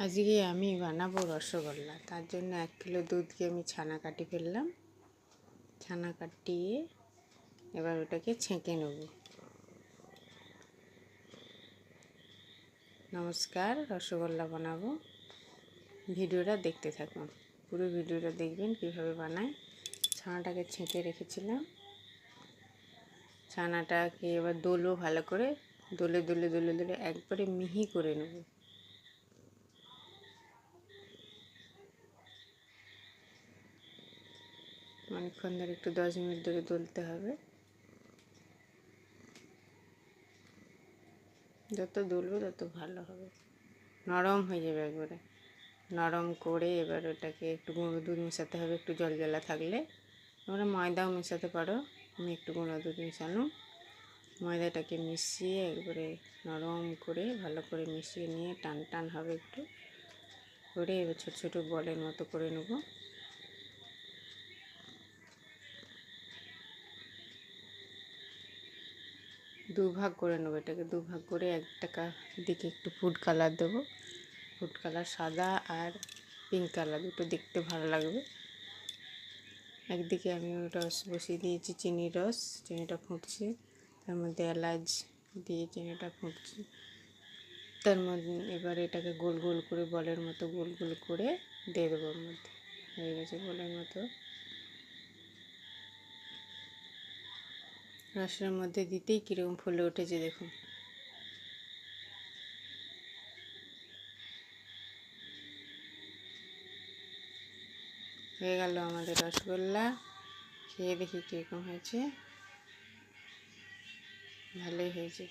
আজকে আমি বানাবো রসগোল্লা। তার জন্য 1 কিলো দুধকে আমি ছানা কাটি ফেললাম। ছানা কাটিয়ে এবার ওটাকে ছেঁকে নেব। নমস্কার, রসগোল্লা বানাবো। ভিডিওটা দেখতে থাকুন, পুরো ভিডিওটা দেখবেন কিভাবে বানাই। ছানাটাকে ছেঁকে রেখেছিলাম। ছানাটাকে এবার দোলবো ভালো করে, দোলে দোলে দোলে দোলে একবারে মিহি করে নেব। অনেকক্ষণ ধরে একটু 10 মিনিট ধরে দলতে হবে। যত দলবে তত ভালো হবে, নরম হয়ে যাবে একবারে। নরম করে এবার ওটাকে একটু গুঁড়ো দুধ মেশাতে হবে, একটু জল জলা থাকলে। তোমরা ময়দাও মেশাতে পারো, আমি একটু গুঁড়ো দুধ মেশালাম। ময়দাটাকে মিশিয়ে একবারে নরম করে ভালো করে মিশিয়ে নিয়ে টান টান হবে একটু করে এবার ছোটো ছোটো বলের মতো করে নেব। দুভাগ করে নেবো এটাকে, দুভাগ করে একটা দিকে একটু ফুড কালার দেবো। ফুড কালার সাদা আর পিঙ্ক কালার দুটো দেখতে ভালো লাগবে। একদিকে আমি রস বসিয়ে দিয়েছি, চিনির রস, চিনিটা ফুটছে, তার মধ্যে এলাচ দিয়ে চিনিটা ফুটছে। তার মধ্যে এবার এটাকে গোল গোল করে বলের মতো গোল গোল করে দিয়ে দেবো। ওর মধ্যে হয়ে গেছে বলের মতো। রসের মধ্যে দিতেই কীরকম ফুলে উঠেছে দেখুন। হয়ে গেল আমাদের রসগোল্লা। খেয়ে দেখি কীরকম হয়েছে। ভালোই হয়েছে।